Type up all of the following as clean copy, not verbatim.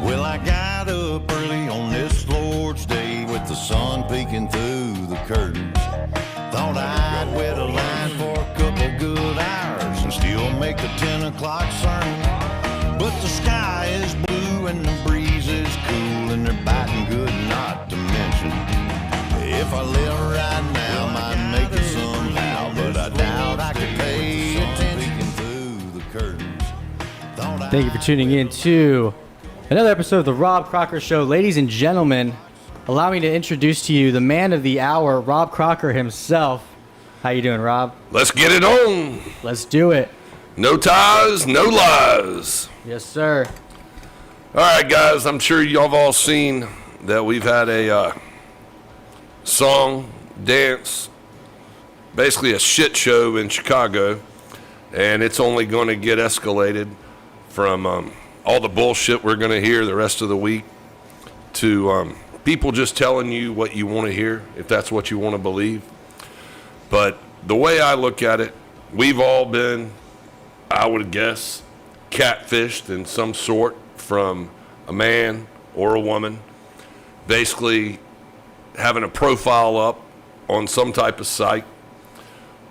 Well, I got up early on this Lord's Day with the sun peeking through the curtains. Thought I'd wait a line for a couple good hours and still make the 10 o'clock sermon. But the sky is blue and the breeze is cool and they're biting good not to mention. If I live right now, might make it somehow, but I doubt I could pay attention through the curtains. Thank you for tuning in to another episode of the Robb Crocker Show. Ladies and gentlemen, allow me to introduce to you the man of the hour, Robb Crocker himself. How you doing, Rob? Let's get it on. Let's do it. No ties, no lies. Yes, sir. All right, guys, I'm sure y'all have all seen that we've had a song, dance, basically a shit show in Chicago, and it's only going to get escalated from all the bullshit we're going to hear the rest of the week to people just telling you what you want to hear, if that's what you want to believe. But the way I look at it, we've all been, I would guess, catfished in some sort from a man or a woman, basically having a profile up on some type of site,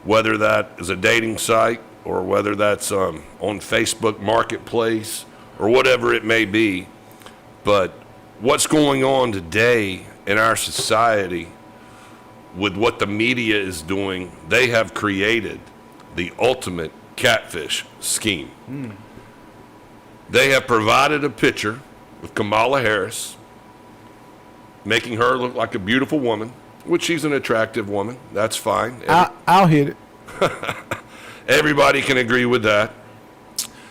whether that is a dating site or whether that's on Facebook Marketplace or whatever it may be. But what's going on today in our society with what the media is doing, they have created the ultimate catfish scheme. They have provided a picture with Kamala Harris, making her look like a beautiful woman, which she's an attractive woman. That's fine. I'll hit it. Everybody can agree with that.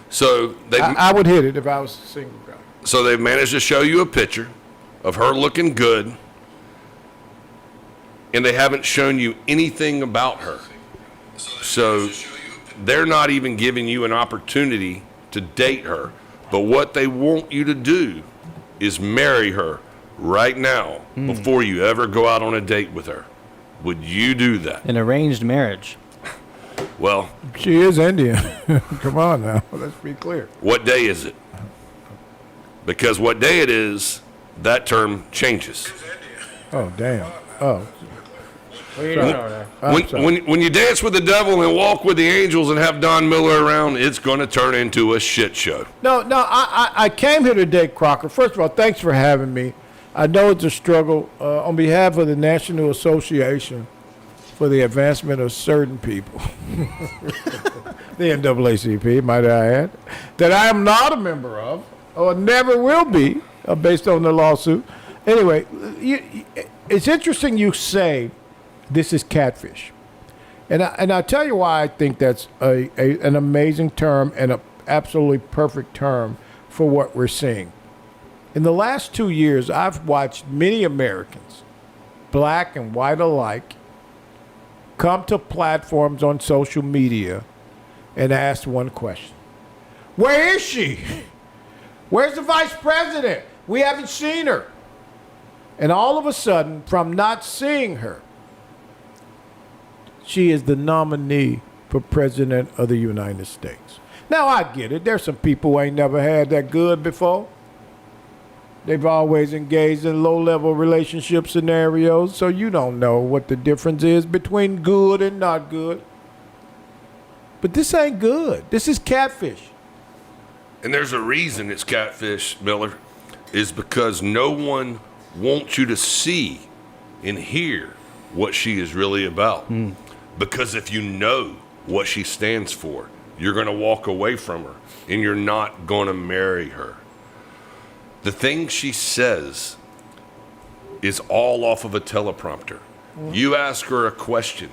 So I would hit it if I was a single guy. So they've managed to show you a picture of her looking good, and they haven't shown you anything about her. So they're not even giving you an opportunity to date her. But what they want you to do is marry her right now before you ever go out on a date with her. Would you do that? An arranged marriage. Well, she is Indian. Come on now, let's be clear. What day is it? Because what day it is, that term changes. Oh, damn. Oh. When you dance with the devil and walk with the angels and have Don Miller around, it's going to turn into a shit show. No, I came here today, Crocker. First of all, thanks for having me. I know it's a struggle on behalf of the National Association for the Advancement of Certain People, the NAACP, might I add, that I am not a member of or never will be based on the lawsuit. Anyway, it's interesting you say this is catfish. And I'll tell you why I think that's an amazing term and an absolutely perfect term for what we're seeing. In the last 2 years, I've watched many Americans, black and white alike, come to platforms on social media and ask one question. Where is she? Where's the vice president? We haven't seen her. And all of a sudden, from not seeing her, she is the nominee for president of the United States. Now, I get it. There's some people who ain't never had that good before. They've always engaged in low-level relationship scenarios, so you don't know what the difference is between good and not good. But this ain't good. This is catfish. And there's a reason it's catfish, Miller, is because no one wants you to see and hear what she is really about. Because if you know what she stands for, you're going to walk away from her and you're not going to marry her. The thing she says is all off of a teleprompter. You ask her a question,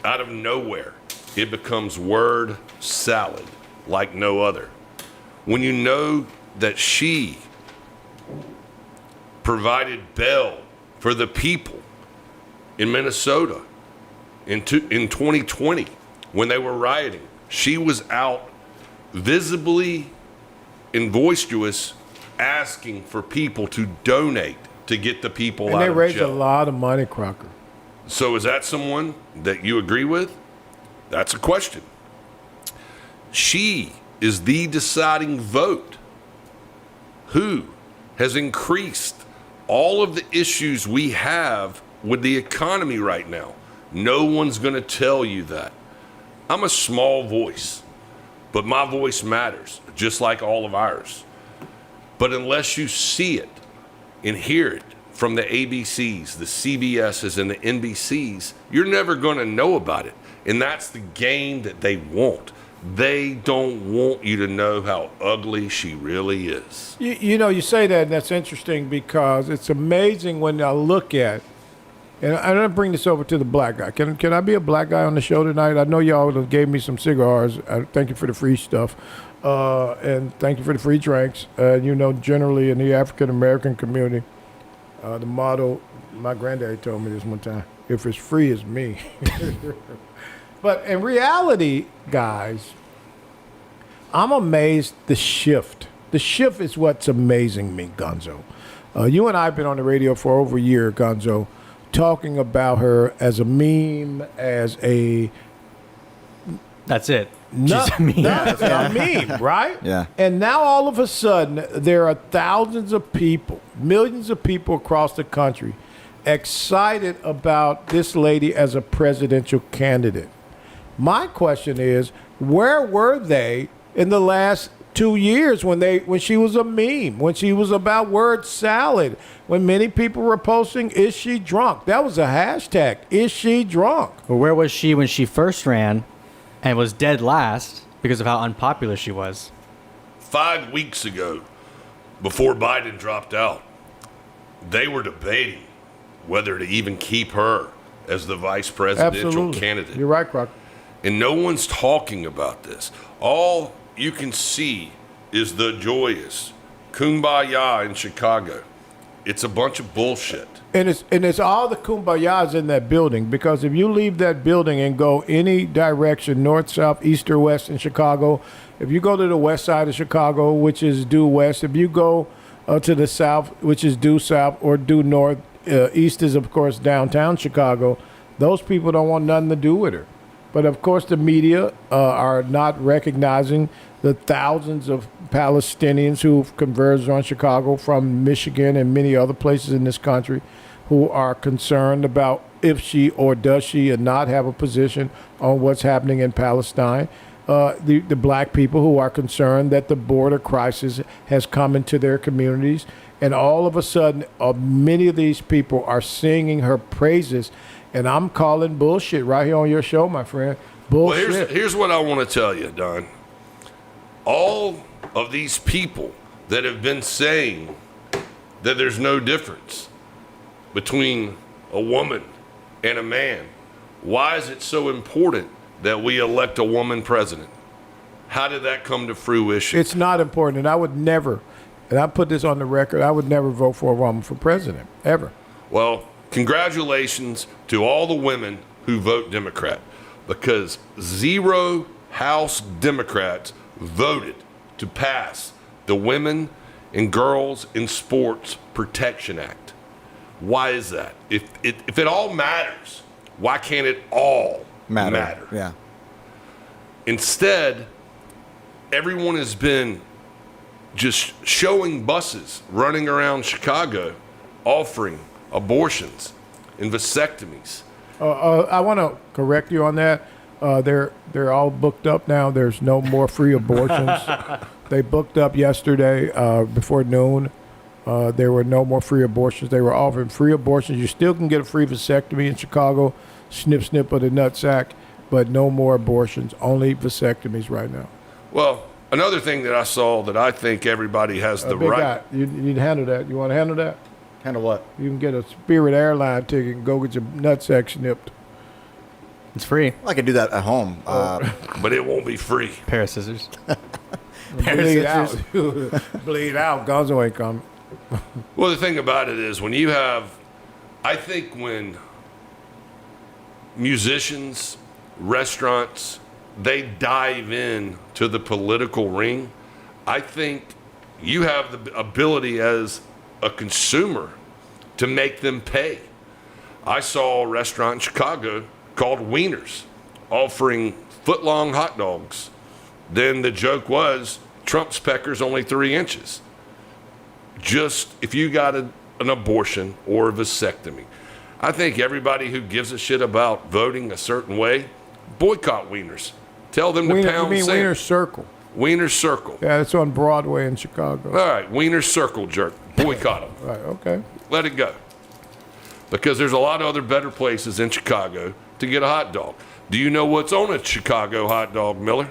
out of nowhere, it becomes word salad like no other. When you know that she provided bail for the people in Minnesota in 2020 when they were rioting, she was out visibly and boisterous asking for people to donate to get the people out of jail. And they raised a lot of money, Crocker. So is that someone that you agree with? That's a question. She is the deciding vote. who has increased all of the issues we have with the economy right now. No one's going to tell you that. I'm a small voice, but my voice matters, just like all of ours. But unless you see it and hear it from the ABCs, the CBSs, and the NBCs, you're never going to know about it. And that's the game that they want. They don't want you to know how ugly she really is. You know, you say that, and that's interesting because it's amazing when I look at, and I'm going to bring this over to the black guy. Can I be a black guy on the show tonight? I know y'all gave me some cigars. Thank you for the free stuff. And thank you for the free drinks. You know, generally in the African-American community, the motto, my granddaddy told me this one time, if it's free, it's me. But in reality, guys, I'm amazed the shift. The shift is what's amazing me, Gonzo. You and I have been on the radio for over a year, Gonzo, talking about her as a meme, as a... That's it. No, She's a meme. that's a meme, right? Yeah. And now all of a sudden, there are thousands of people, millions of people across the country excited about this lady as a presidential candidate. My question is, where were they in the last 2 years when she was a meme, when she was about word salad, when many people were posting, is she drunk? That was a hashtag, is she drunk? Well, where was she when she first ran and was dead last because of how unpopular she was? 5 weeks ago, before Biden dropped out, they were debating whether to even keep her as the vice presidential Absolutely. candidate. You're right, Croc. And no one's talking about this. All you can see is the joyous kumbaya in Chicago. It's a bunch of bullshit. And it's all the kumbayas in that building, because if you leave that building and go any direction, north, south, east, or west in Chicago, if you go to the west side of Chicago, which is due west, if you go to the south, which is due south, or due north, east is, of course, downtown Chicago, those people don't want nothing to do with her. But, of course, the media are not recognizing the thousands of Palestinians who've converged on Chicago from Michigan and many other places in this country who are concerned about if she or does she not have a position on what's happening in Palestine. The black people who are concerned that the border crisis has come into their communities. And all of a sudden, many of these people are singing her praises. And I'm calling bullshit right here on your show, my friend. Bullshit. Well, here's what I want to tell you, Don. All of these people that have been saying that there's no difference between a woman and a man, why is it so important that we elect a woman president? How did that come to fruition? It's not important. And I would never, and I put this on the record, I would never vote for a woman for president, ever. Well, congratulations to all the women who vote Democrat, because 0 House Democrats voted to pass the Women and Girls in Sports Protection Act. Why is that? If it all matters, why can't it all matter? Yeah. Instead, everyone has been just showing buses running around Chicago offering abortions and vasectomies. I want to correct you on that. They're all booked up now. There's no more free abortions. They booked up yesterday before noon. There were no more free abortions. They were offering free abortions. You still can get a free vasectomy in Chicago, snip, snip of the nutsack, but no more abortions, only vasectomies right now. Well, another thing that I saw that I think everybody has the Big right. guy, you handle that. You want to handle that? Handle what? You can get a Spirit airline ticket and go get your nutsack snipped. It's free. I could do that at home. But it won't be free. Pair of scissors. Bleed out. Bleed out. Gonzo ain't coming. Well, the thing about it is when you have, I think when musicians, restaurants, they dive in to the political ring, I think you have the ability as a consumer to make them pay. I saw a restaurant in Chicago called Wieners offering foot-long hot dogs. Then the joke was Trump's pecker's only 3 inches. just if you got an abortion or a vasectomy. I think everybody who gives a shit about voting a certain way, boycott Wieners. Tell them to You pound mean sand. Wiener Circle? Wiener Circle. Yeah, it's on Broadway in Chicago. All right, Wiener Circle jerk. Boycott them. Right, okay. Let it go. Because there's a lot of other better places in Chicago to get a hot dog. Do you know what's on a Chicago hot dog, Miller?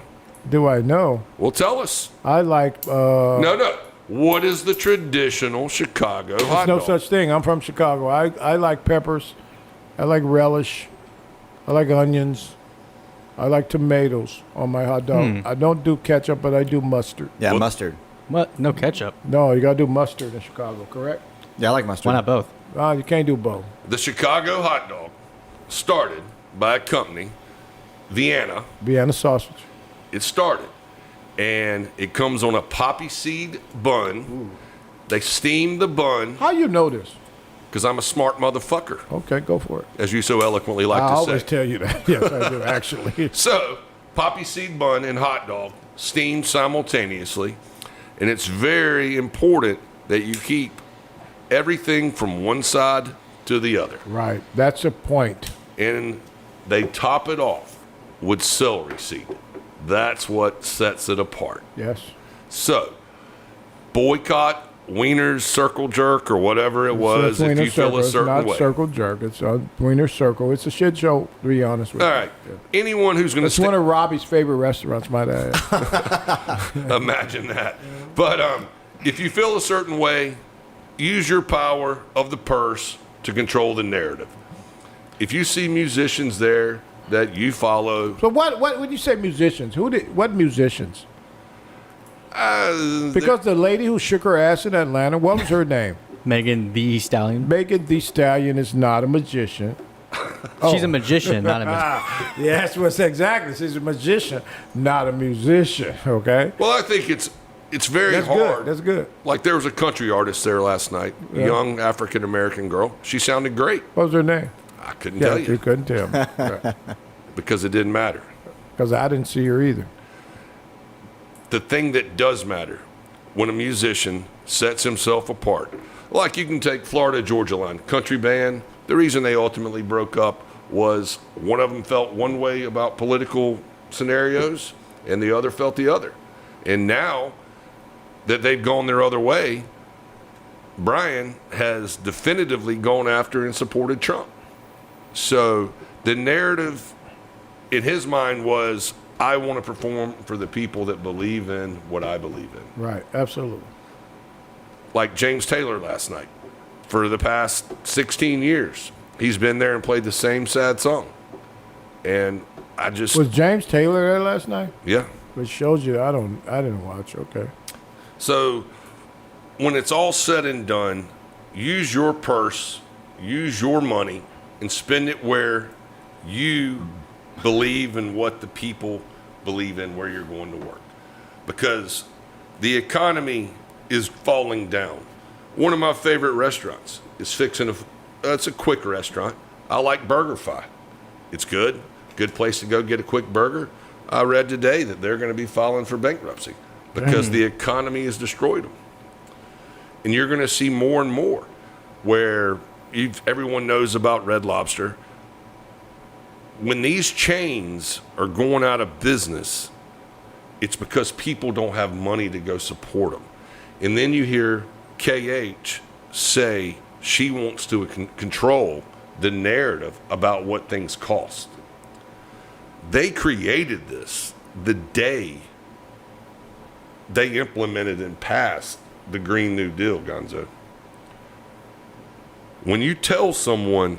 Do I know? Well, tell us. I like, No. What is the traditional Chicago hot there's no dog? such thing. I'm from Chicago. I like peppers. I like relish. I like onions. I like tomatoes on my hot dog. I don't do ketchup, but I do mustard. Yeah, What? mustard. What? No ketchup. No, you got to do mustard in Chicago, correct? Yeah, I like mustard. Why not both? You can't do both. The Chicago hot dog started by a company, Vienna. Vienna sausage. It started. And it comes on a poppy seed bun. They steam the bun How you know this? because I'm a smart motherfucker, Okay, go for it. as you so eloquently like I to always say. tell you that. Yes, I do, actually. So, poppy seed bun and hot dog steamed simultaneously. And it's very important that you keep everything from one side to the other. Right. That's a point. And they top it off with celery seed. That's what sets it apart. Yes. So, boycott Wiener's Circle Jerk or whatever it was So it's if Wiener you feel Circle. a It's certain not way. Circle Jerk. It's Wiener Circle. It's a shit show, to be honest with All you. right. Anyone who's going It's to one of Robbie's favorite restaurants, might I add. imagine that. But if you feel a certain way, use your power of the purse to control the narrative. If you see musicians there that you follow, So what when you say musicians, what musicians? Because the lady who shook her ass in Atlanta, what was her name? Megan the Stallion. Megan Thee Stallion is not a magician. She's a magician, not a magician. Yes, what's exactly. She's a magician, not a musician. Okay, well, I think it's very that's hard. good. That's good. Like there was a country artist there last night, a young African American girl. She sounded great. What was her name? I couldn't Yeah, tell you you couldn't tell me because it didn't matter. because I didn't see her either. The thing that does matter when a musician sets himself apart, like you can take Florida Georgia Line, country band. The reason they ultimately broke up was one of them felt one way about political scenarios and the other felt the other. And now that they've gone their other way, Brian has definitively gone after and supported Trump. So the narrative in his mind was, I want to perform for the people that believe in what I believe in. Right, absolutely. Like James Taylor last night. For the past 16 years, he's been there and played the same sad song. And I just, Was James Taylor there last night? yeah. Which shows you I didn't watch. Okay. So when it's all said and done, use your purse, use your money, and spend it where you believe in what the people believe in, where you're going to work. Because the economy is falling down. One of my favorite restaurants is it's a quick restaurant. I like BurgerFi. It's good. Good place to go get a quick burger. I read today that they're going to be filing for bankruptcy because the economy has destroyed them. And you're going to see more and more where everyone knows about Red Lobster. When these chains are going out of business, it's because people don't have money to go support them. And then you hear KH say she wants to control the narrative about what things cost. They created this the day they implemented and passed the Green New Deal, Gonzo. When you tell someone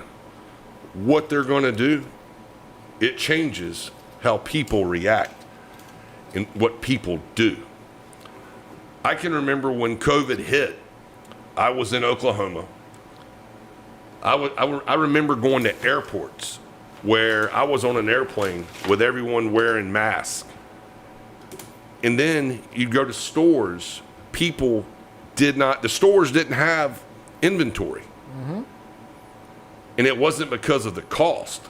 what they're going to do, it changes how people react and what people do. I can remember when COVID hit, I was in Oklahoma. I remember going to airports where I was on an airplane with everyone wearing masks. And then you'd go to stores, the stores didn't have inventory. Mm-hmm. And it wasn't because of the cost.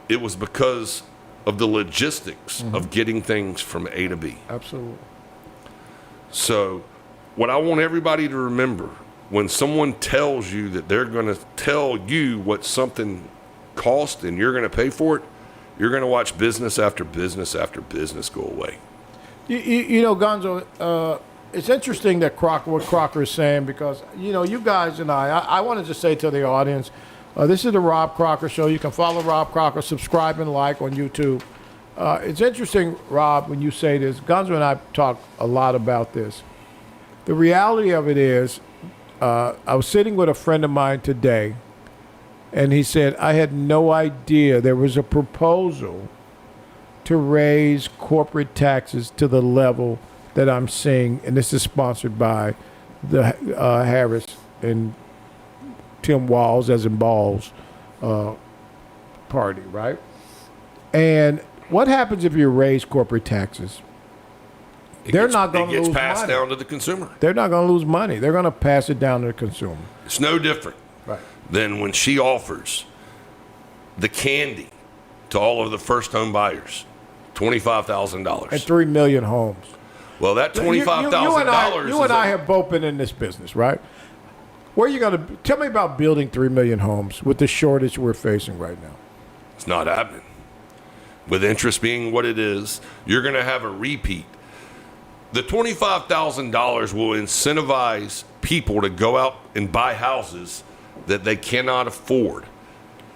It was because of the logistics of getting things from A to B. Absolutely. So what I want everybody to remember when someone tells you that they're going to tell you what something costs and you're going to pay for it, you're going to watch business after business after business go away. You know, Gonzo, it's interesting that what Crocker is saying, because, you know, you guys and I wanted to say to the audience, this is the Robb Crocker Show. You can follow Robb Crocker, subscribe and like on YouTube. It's interesting, Rob, when you say this. Gonzo and I talk a lot about this. The reality of it is, I was sitting with a friend of mine today, and he said, I had no idea there was a proposal to raise corporate taxes to the level that I'm seeing, and this is sponsored by the Harris and Tim Walz, as in Balls, party, right? And what happens if you raise corporate taxes? They're not going to lose money. It gets passed down to the consumer. They're not going to lose money. They're going to pass it down to the consumer. It's no different than when she offers the candy to all of the first home buyers, $25,000. And 3 million homes. Well, that $25,000. You and I have both been in this business, right? Where are you going to tell me about building 3 million homes with the shortage we're facing right now? It's not happening. With interest being what it is, you're going to have a repeat. The $25,000 will incentivize people to go out and buy houses that they cannot afford.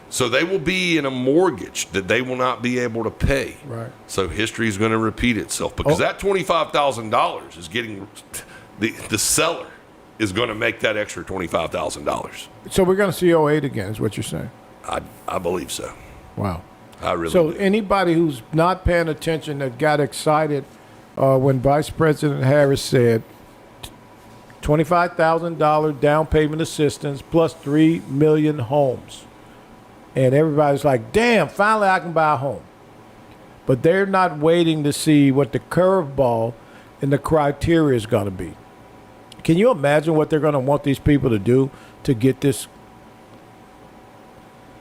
So they will be in a mortgage that they will not be able to pay. Right. So history is going to repeat itself, because that $25,000 is getting the seller is going to make that extra $25,000. So we're going to see 08 again, is what you're saying? I believe so. Wow. I really So do. anybody who's not paying attention, that got excited when Vice President Harris said $25,000 down payment assistance plus 3 million homes. And everybody's like, damn, finally I can buy a home. But they're not waiting to see what the curveball and the criteria is going to be. Can you imagine what they're going to want these people to do to get this?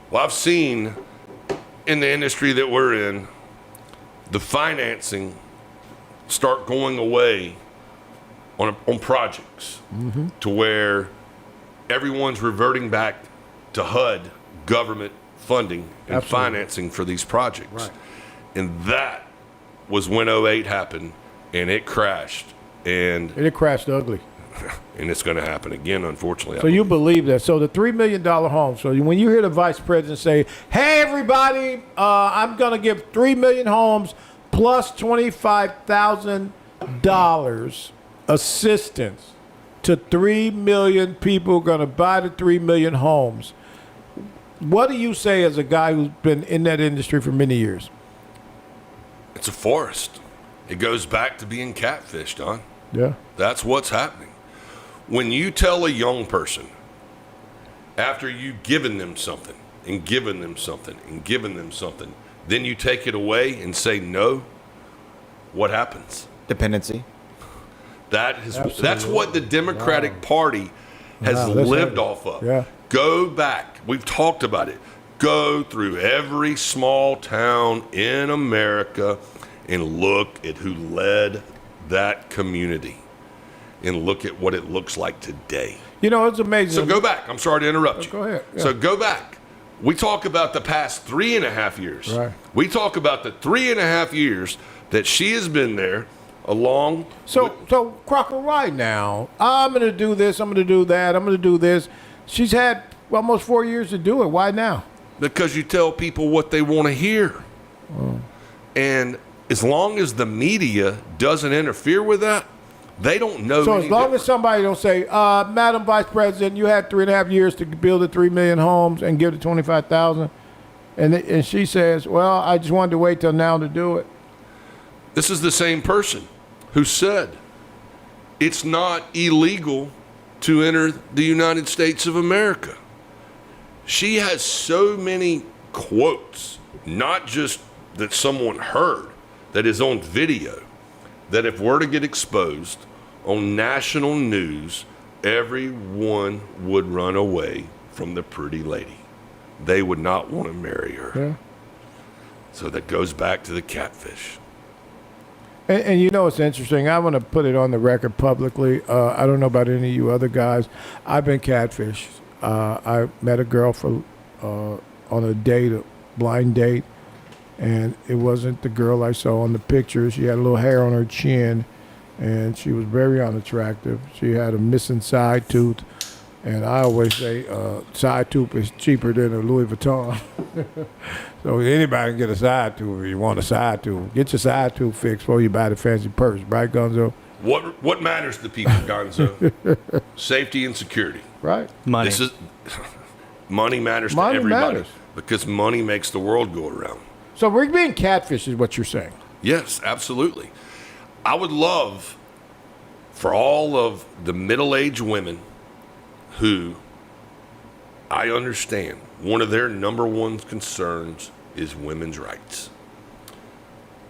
Well, I've seen in the industry that we're in, the financing start going away on projects to where everyone's reverting back to HUD government funding and financing for these projects. Right. And that was when 08 happened, and it crashed. And it crashed ugly. And it's going to happen again, unfortunately. So you believe that. So the $3 million home. So when you hear the vice president say, hey, everybody, I'm going to give 3 million homes plus $25,000 assistance to 3 million people going to buy the 3 million homes. What do you say as a guy who's been in that industry for many years? It's a forest. It goes back to being catfished, Don. Yeah. That's what's happening. When you tell a young person, after you've given them something and given them something and given them something, then you take it away and say no, what happens? Dependency. That's what the Democratic Party has lived off of. Yeah. Go back. We've talked about it. Go through every small town in America and look at who led that community and look at what it looks like today. You know, it's amazing. So go back. I'm sorry to interrupt you. Go ahead. Yeah. So go back. We talk about the past 3.5 years. Right. We talk about the 3.5 years that she has been there along. So Crocker, right now, I'm going to do this, I'm going to do that, I'm going to do this. She's had almost 4 years to do it. Why now? Because you tell people what they want to hear. And as long as the media doesn't interfere with that, they don't know. So as long as somebody don't say, Madam Vice President, you had 3.5 years to build the 3 million homes and give the 25,000, and she says, well, I just wanted to wait till now to do it. This is the same person who said it's not illegal to enter the United States of America. She has so many quotes, not just that someone heard, that is on video, that if we're to get exposed on national news, everyone would run away from the pretty lady. They would not want to marry her. Yeah. So that goes back to the catfish. And you know it's interesting. I want to put it on the record publicly. I don't know about any of you other guys. I've been catfished. I met a girl on a date, a blind date, and it wasn't the girl I saw on the picture. She had a little hair on her chin, and she was very unattractive. She had a missing side tooth, and I always say side tooth is cheaper than a Louis Vuitton. So anybody can get a side tooth if you want a side tooth. Get your side tooth fixed before you buy the fancy purse, right, Gonzo? What matters to people, Gonzo? Safety and security. Right. Money. Money matters Money to everybody matters. because money makes the world go around. So we're being catfished is what you're saying. Yes, absolutely. I would love for all of the middle-aged women who I understand one of their number one concerns is women's rights.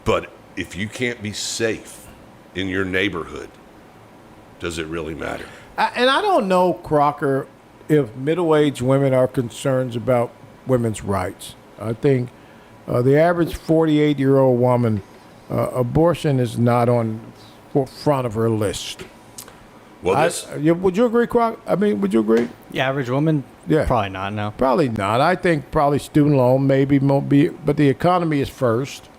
But if you can't be safe in your neighborhood, does it really matter? And I don't know, Crocker, if middle-aged women are concerned about women's rights. I think the average 48-year-old woman, abortion is not on front of her list. Well, Would you agree, Crocker? I mean, would you agree? The average woman? Yeah. Probably not, no. Probably not. I think probably student loan, maybe, but the economy is first.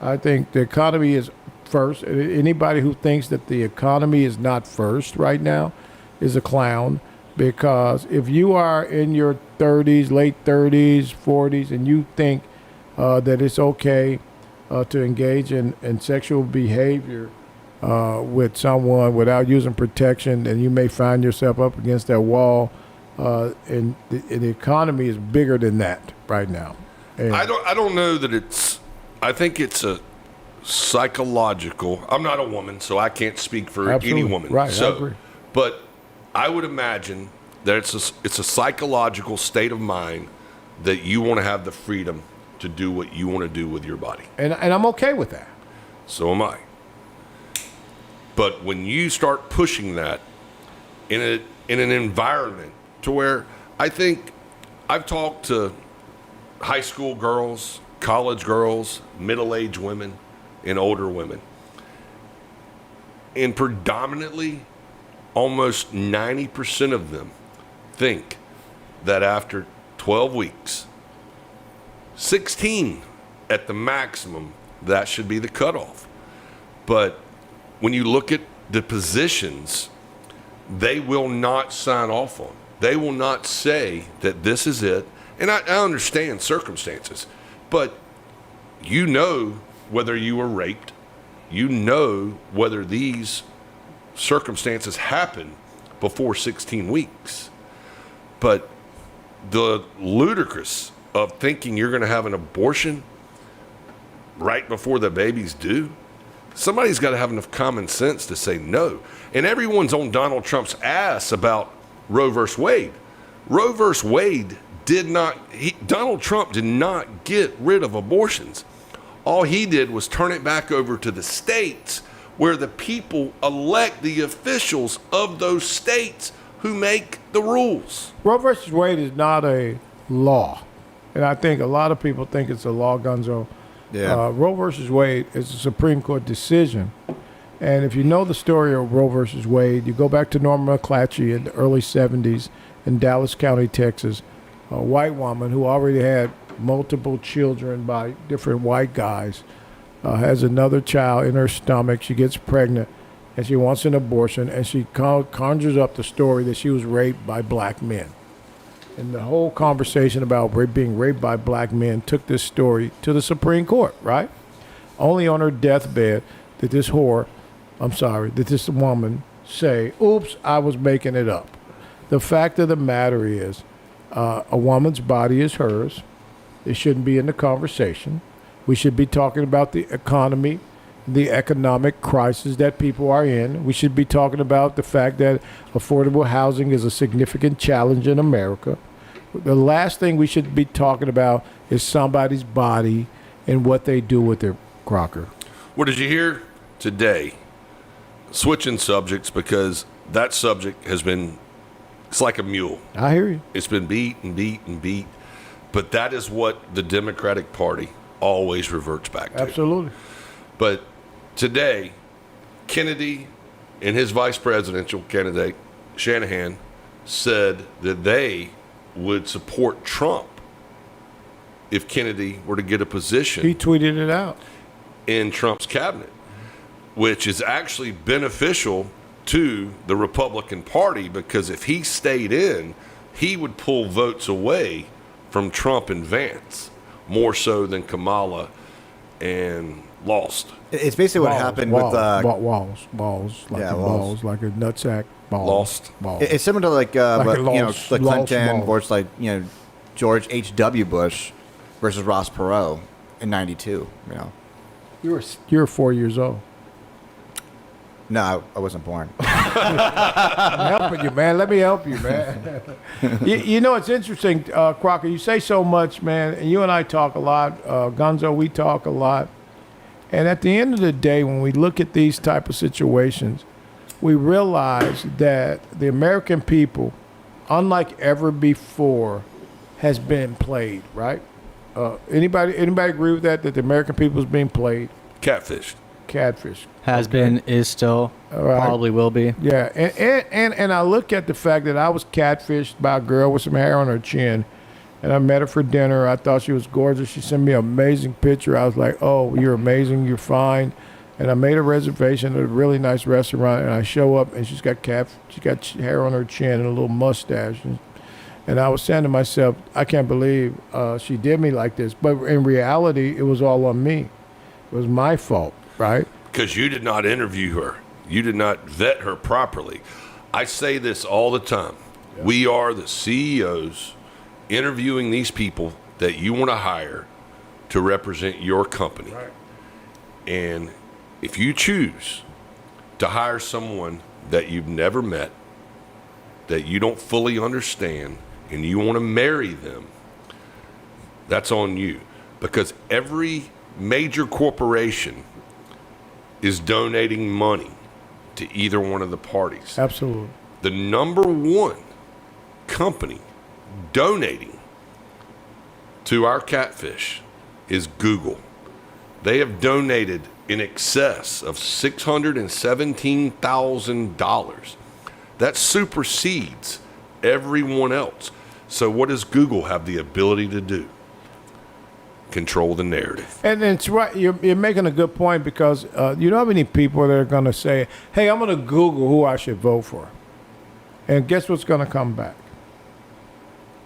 I think the economy is first. Anybody who thinks that the economy is not first right now is a clown, because if you are in your 30s, late 30s, 40s, and you think that it's okay to engage in sexual behavior with someone without using protection, and you may find yourself up against that wall, and the economy is bigger than that right now. And I don't know that it's. I think it's a psychological. I'm not a woman, so I can't speak for Absolutely. any woman. Right, So, I agree. But I would imagine that it's a psychological state of mind that you want to have the freedom to do what you want to do with your body. and I'm okay with that. So am I. But when you start pushing that in an environment to where I think I've talked to high school girls, college girls, middle-aged women, and older women. And predominantly, almost 90% of them think that after 12 weeks, 16 at the maximum, that should be the cutoff. But when you look at the positions, they will not sign off on. They will not say that this is it. And I understand circumstances, but you know whether you were raped. You know whether these circumstances happen before 16 weeks. But the ludicrous of thinking you're going to have an abortion right before the baby's due, somebody's got to have enough common sense to say no. And everyone's on Donald Trump's ass about Roe versus Wade. Roe versus Wade Donald Trump did not get rid of abortions. All he did was turn it back over to the states, where the people elect the officials of those states who make the rules. Roe versus Wade is not a law, and I think a lot of people think it's a law, Gonzo. Yeah. Roe versus Wade is a Supreme Court decision, and if you know the story of Roe versus Wade, you go back to Norma McClatchy in the early 70s in Dallas County, Texas, a white woman who already had multiple children by different white guys, has another child in her stomach. She gets pregnant, and she wants an abortion, and she conjures up the story that she was raped by black men. And the whole conversation about being raped by black men took this story to the Supreme Court, right? Only on her deathbed did this woman say, oops, I was making it up. The fact of the matter is, a woman's body is hers. It shouldn't be in the conversation. We should be talking about the economy, the economic crisis that people are in. We should be talking about the fact that affordable housing is a significant challenge in America. The last thing we should be talking about is somebody's body and what they do with their Crocker. What did you hear today? Switching subjects, because that subject has been, it's like a mule. I hear you. It's been beat and beat and beat. But that is what the Democratic Party always reverts back to. Absolutely. But Today, Kennedy and his vice presidential candidate, Shanahan, said that they would support Trump if Kennedy were to get a position. He tweeted it out. In Trump's cabinet, which is actually beneficial to the Republican Party, because if he stayed in, he would pull votes away from Trump and Vance, more so than Kamala and lost. It's basically what happened with balls, like yeah, a balls, like a nutsack ball. Lost. Balls. It's similar to like lost Clinton ball. versus George H.W. Bush versus Ross Perot in '92. You're 4 years old. No, I wasn't born. I'm helping you, man. Let me help you, man. It's interesting, Crocker. You say so much, man, and you and I talk a lot. Gonzo, we talk a lot. And at the end of the day, when we look at these type of situations, we realize that the American people, unlike ever before, has been played, right? Anybody agree with that the American people is being played? Catfished. Catfish. Has been, is still, right. probably will be. Yeah, and I look at the fact that I was catfished by a girl with some hair on her chin, and I met her for dinner. I thought she was gorgeous. She sent me an amazing picture. I was like, oh, you're amazing. You're fine. And I made a reservation at a really nice restaurant, and I show up, and she's got hair on her chin and a little mustache. And I was saying to myself, I can't believe she did me like this. But in reality, it was all on me. It was my fault, right? Because you did not interview her. You did not vet her properly. I say this all the time. Yeah. We are the CEOs interviewing these people that you want to hire to represent your company. Right. And if you choose to hire someone that you've never met, that you don't fully understand, and you want to marry them, that's on you. Because every major corporation is donating money to either one of the parties. Absolutely. The number one company donating to our catfish is Google. They have donated in excess of $617,000. That supersedes everyone else. So what does Google have the ability to do? Control the narrative. And it's right. You're making a good point, because you know how many people that are going to say, hey, I'm going to Google who I should vote for. And guess what's going to come back?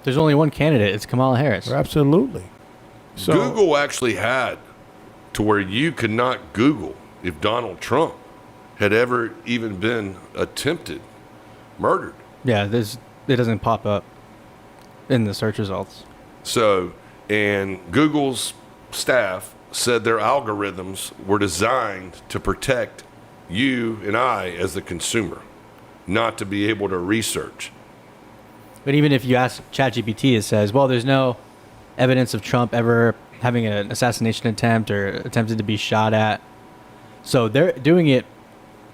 There's only one candidate. It's Kamala Harris. Absolutely. So, Google actually had to where you could not Google if Donald Trump had ever even been attempted murdered. Yeah, it doesn't pop up in the search results. So, and Google's staff said their algorithms were designed to protect you and I as the consumer, not to be able to research. But even if you ask ChatGPT, it says, well, there's no evidence of Trump ever having an assassination attempt or attempted to be shot at. So they're doing it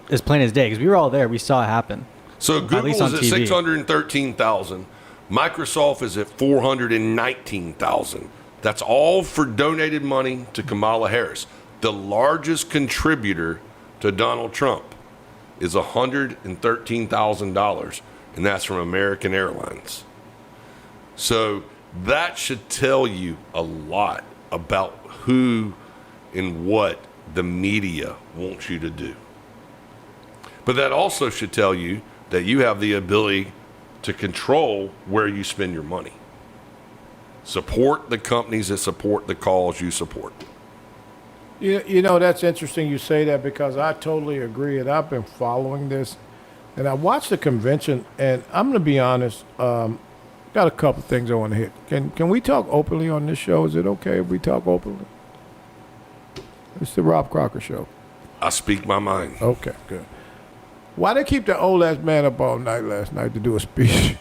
as plain as day, because we were all there. We saw it happen. So Google's on at TV. 613,000. Microsoft is at 419,000. That's all for donated money to Kamala Harris. The largest contributor to Donald Trump is $113,000, and that's from American Airlines. So that should tell you a lot about who and what the media wants you to do. But that also should tell you that you have the ability to control where you spend your money. Support the companies that support the cause you support. you know, that's interesting you say that, because I totally agree, and I've been following this. And I watched the convention, and I'm going to be honest, got a couple things I want to hit. Can we talk openly on this show? Is it okay if we talk openly? It's the Robb Crocker Show. I speak my mind. Okay, good. Why they keep the old ass man up all night last night to do a speech?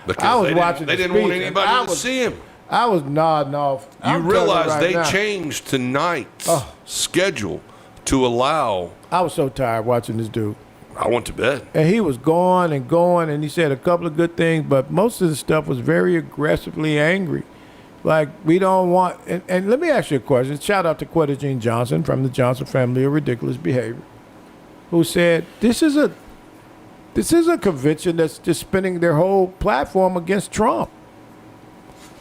Because I was watching they the didn't want speech, and anybody to see him. I was nodding off. You realize they changed tonight's Oh. schedule to allow. I was so tired watching this dude. I went to bed. And he was going and going, and he said a couple of good things, but most of the stuff was very aggressively angry. Like, we don't want, and let me ask you a question. Shout out to Quetta Jean Johnson from the Johnson family of ridiculous behavior, who said this is a convention that's just spinning their whole platform against Trump.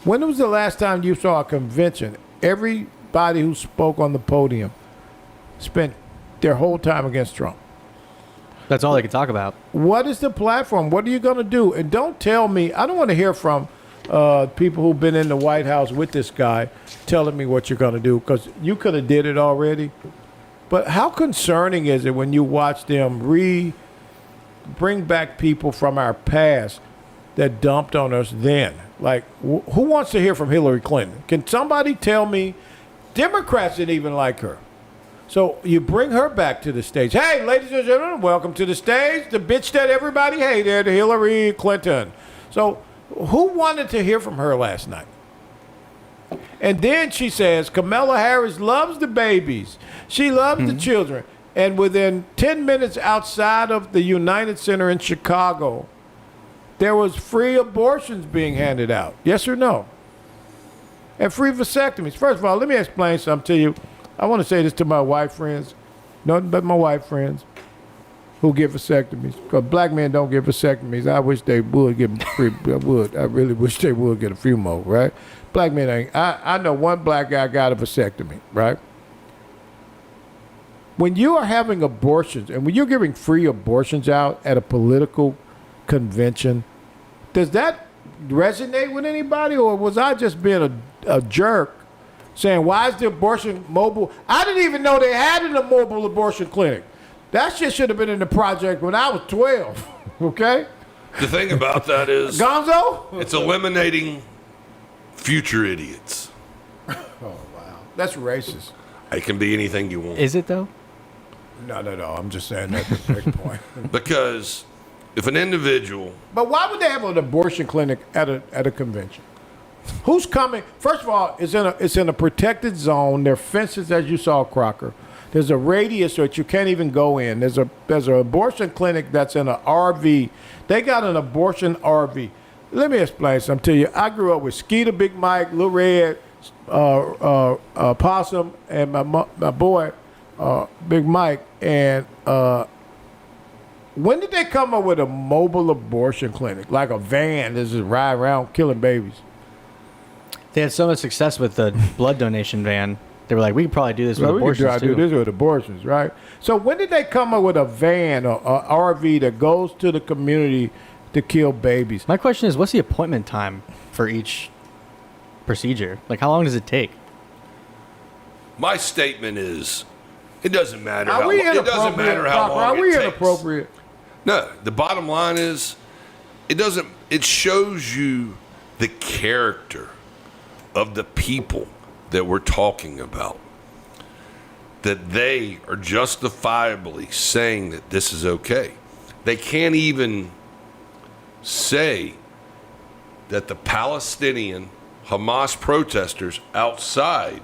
When was the last time you saw a convention? Everybody who spoke on the podium spent their whole time against Trump. That's all they can talk about. What is the platform? What are you going to do? And don't tell me, I don't want to hear from people who've been in the White House with this guy telling me what you're going to do, because you could have did it already. But how concerning is it when you watch them bring back people from our past that dumped on us then? Like, who wants to hear from Hillary Clinton? Can somebody tell me? Democrats didn't even like her. So you bring her back to the stage. Hey, ladies and gentlemen, welcome to the stage, the bitch that everybody hated, Hillary Clinton. So who wanted to hear from her last night? And then she says, Kamala Harris loves the babies. She loves the children. And within 10 minutes outside of the United Center in Chicago, there was free abortions being handed out. Yes or no? And free vasectomies. First of all, let me explain something to you. I want to say this to my white friends, nothing but my white friends who get vasectomies. Because black men don't get vasectomies. I wish they would get free. I really wish they would get a few more, right? Black men ain't. I know one black guy got a vasectomy, right? When you are having abortions and when you're giving free abortions out at a political convention, does that resonate with anybody, or was I just being a jerk saying, why is the abortion mobile? I didn't even know they had a mobile abortion clinic. That shit should have been in the project when I was 12, okay? The thing about that is, Gonzo? it's eliminating future idiots. Oh, wow. That's racist. It can be anything you want. Is it, though? No. I'm just saying that to make a point. Because if an individual... But why would they have an abortion clinic at a convention? Who's coming? First of all, it's in a protected zone. There are fences, as you saw, Crocker. There's a radius that you can't even go in. There's an abortion clinic that's in an RV. They got an abortion RV. Let me explain something to you. I grew up with Skeeter, Big Mike, Lil Red, Possum, and my boy, Big Mike. And when did they come up with a mobile abortion clinic, like a van that just ride around killing babies? They had so much success with the blood donation van. They were like, we could probably do this with abortions, we could do this with abortions, right? So when did they come up with a van or RV that goes to the community to kill babies? My question is, what's the appointment time for each procedure? Like, how long does it take? My statement is, it doesn't matter Are how we long, it doesn't matter how Crocker, long Are we it takes. inappropriate? No, the bottom line is, it shows you the character of the people that we're talking about, that they are justifiably saying that this is okay. They can't even say that the Palestinian Hamas protesters outside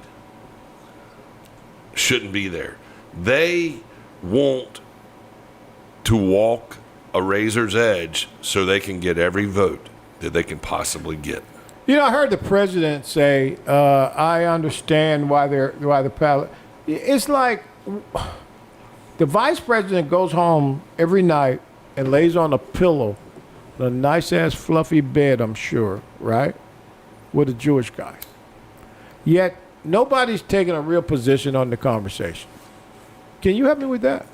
shouldn't be there. They want to walk a razor's edge so they can get every vote that they can possibly get. You know, I heard the president say, "I understand why it's like the vice president goes home every night and lays on a pillow, a nice ass fluffy bed, I'm sure, right, with a Jewish guy. Yet nobody's taking a real position on the conversation. Can you help me with that?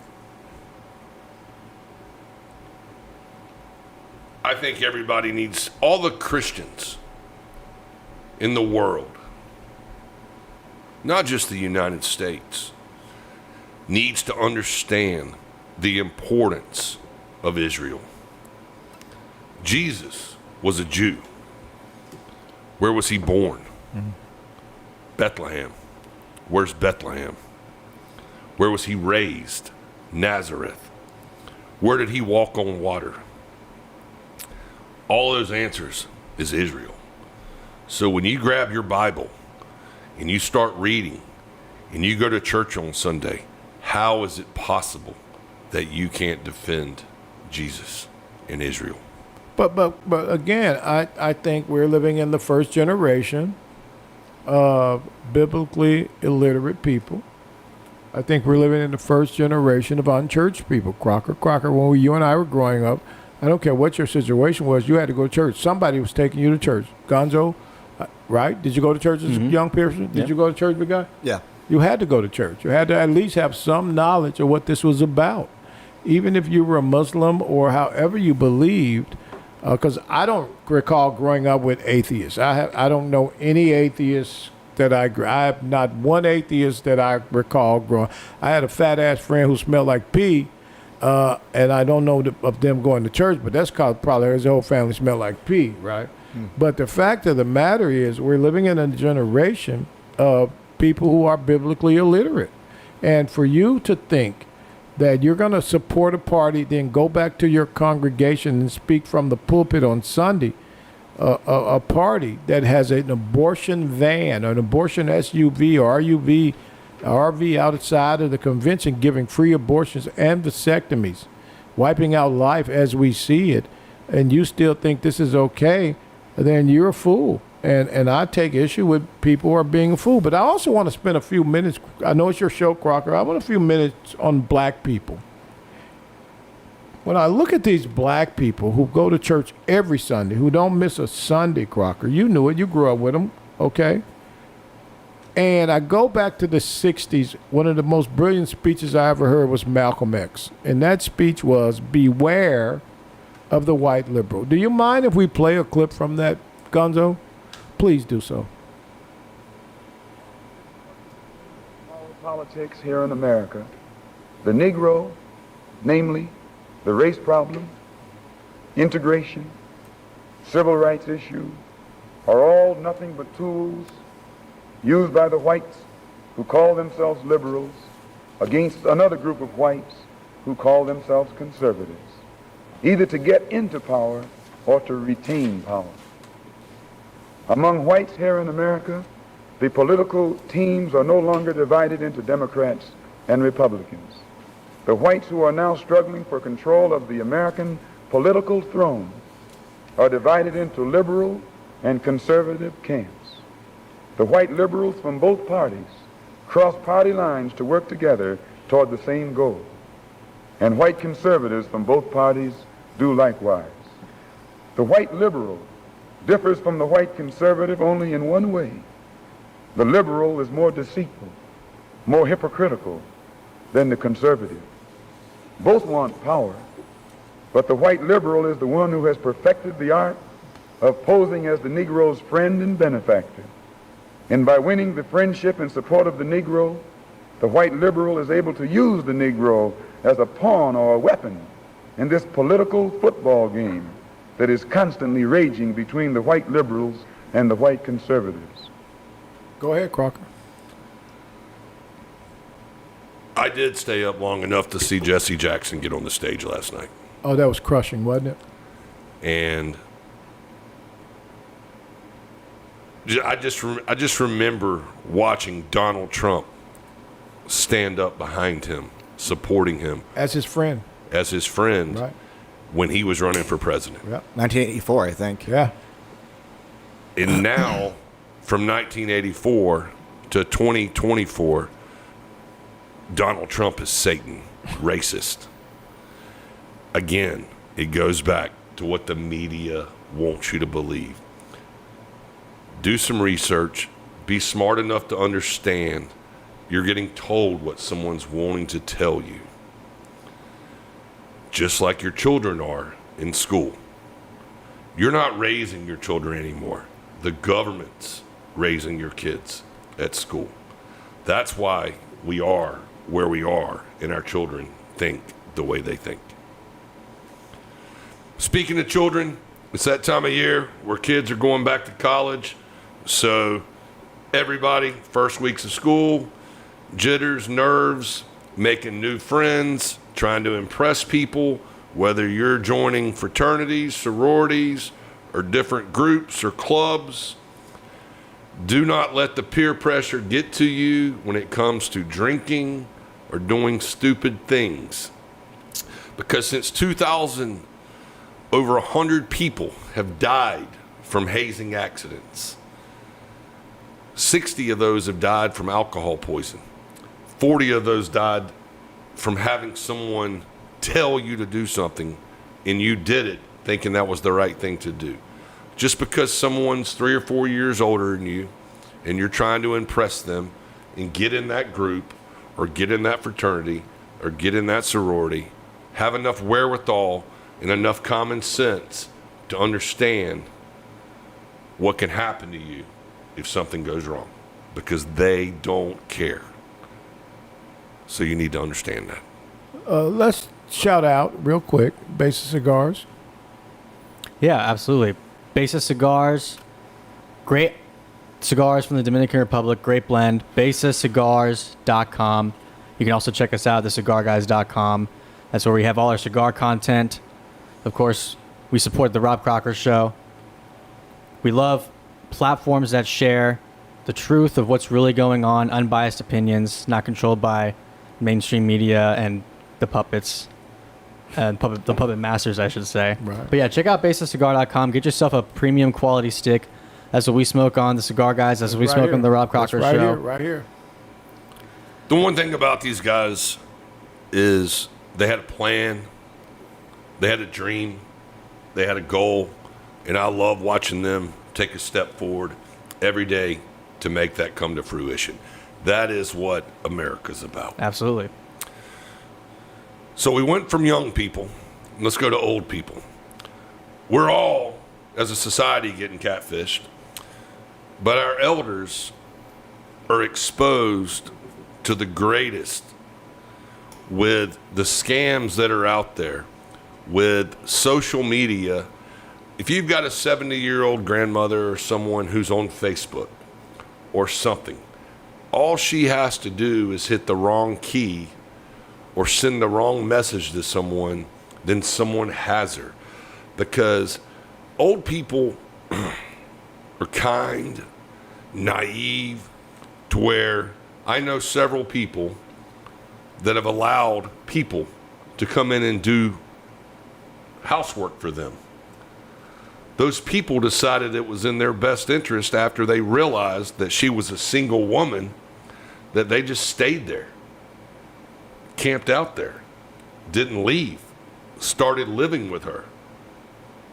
I think everybody needs, all the Christians in the world, not just the United States, needs to understand the importance of Israel. Jesus was a Jew. Where was he born? Mm-hmm. Bethlehem. Where's Bethlehem? Where was he raised? Nazareth. Where did he walk on water? All those answers is Israel. So when you grab your Bible and you start reading and you go to church on Sunday, how is it possible that you can't defend Jesus and Israel? But again, I think we're living in the first generation biblically illiterate people. I think we're living in the first generation of unchurched people. Crocker, when you and I were growing up, I don't care what your situation was, you had to go to church. Somebody was taking you to church. Gonzo, right? Did you go to church as a young person? Did you go to church, big guy? Yeah. You had to go to church. You had to at least have some knowledge of what this was about. Even if you were a Muslim or however you believed, because I don't recall growing up with atheists. I don't know any atheists that I have not one atheist that I recall growing. I had a fat ass friend who smelled like pee, and I don't know of them going to church, but that's called probably his whole family smelled like pee, right? But the fact of the matter is, we're living in a generation of people who are biblically illiterate, and for you to think that you're going to support a party, then go back to your congregation and speak from the pulpit on Sunday. A party that has an abortion van, an abortion SUV or RV outside of the convention giving free abortions and vasectomies, wiping out life as we see it, and you still think this is okay, then you're a fool. And I take issue with people who are being a fool. But I also want to spend a few minutes, I know it's your show, Crocker, I want a few minutes on black people. When I look at these black people who go to church every Sunday, who don't miss a Sunday, Crocker, you knew it, you grew up with them, okay? And I go back to the 60s, one of the most brilliant speeches I ever heard was Malcolm X. And that speech was, beware of the white liberal. Do you mind if we play a clip from that, Gonzo? Please do so. Politics here in America, the Negro, namely, the race problem, integration, civil rights issue, are all nothing but tools used by the whites who call themselves liberals against another group of whites who call themselves conservatives, either to get into power or to retain power. Among whites here in America, the political teams are no longer divided into Democrats and Republicans. The whites who are now struggling for control of the American political throne are divided into liberal and conservative camps. The white liberals from both parties cross party lines to work together toward the same goal. And white conservatives from both parties do likewise. The white liberal differs from the white conservative only in one way. The liberal is more deceitful, more hypocritical than the conservative. Both want power, but the white liberal is the one who has perfected the art of posing as the Negro's friend and benefactor. And by winning the friendship and support of the Negro, the white liberal is able to use the Negro as a pawn or a weapon in this political football game that is constantly raging between the white liberals and the white conservatives. Go ahead, Crocker. I did stay up long enough to see Jesse Jackson get on the stage last night. Oh, that was crushing, wasn't it? And I just remember watching Donald Trump stand up behind him, supporting him. As his friend. Right. When he was running for president. Yeah. 1984, I think. Yeah. And now, from 1984 to 2024, Donald Trump is Satan, racist. Again, it goes back to what the media wants you to believe. Do some research. Be smart enough to understand you're getting told what someone's wanting to tell you. Just like your children are in school. You're not raising your children anymore. The government's raising your kids at school. That's why we are where we are, and our children think the way they think. Speaking of children, it's that time of year where kids are going back to college. So everybody, first weeks of school, jitters, nerves, making new friends, trying to impress people, whether you're joining fraternities, sororities, or different groups or clubs. Do not let the peer pressure get to you when it comes to drinking or doing stupid things. Because since 2000, over 100 people have died from hazing accidents. 60 of those have died from alcohol poison. 40 of those died from having someone tell you to do something and you did it thinking that was the right thing to do. Just because someone's 3 or 4 years older than you and you're trying to impress them and get in that group or get in that fraternity or get in that sorority, have enough wherewithal and enough common sense to understand what can happen to you if something goes wrong, because they don't care. So you need to understand that. Let's shout out real quick, Basic Cigars. Yeah, absolutely. Basis Cigars, great cigars from the Dominican Republic, great blend. BasisCigars.com. You can also check us out at thecigarguys.com. That's where we have all our cigar content. Of course, we support the Robb Crocker Show. We love platforms that share the truth of what's really going on, unbiased opinions, not controlled by mainstream media and the puppets. And the puppet masters, I should say. Right. But yeah, check out BasisCigar.com. Get yourself a premium quality stick. That's what we smoke on the Cigar Guys. That's what we smoke on the Robb Crocker Show. Right here. The one thing about these guys is they had a plan, they had a dream, they had a goal, and I love watching them take a step forward every day to make that come to fruition. That is what America's about. Absolutely. So we went from young people, let's go to old people. We're all, as a society, getting catfished, but our elders are exposed to the greatest with the scams that are out there, with social media. If you've got a 70-year-old grandmother or someone who's on Facebook or something, all she has to do is hit the wrong key or send the wrong message to someone, then someone has her. Because old people are kind, naive, to where I know several people that have allowed people to come in and do housework for them. Those people decided it was in their best interest after they realized that she was a single woman, that they just stayed there, camped out there, didn't leave, started living with her.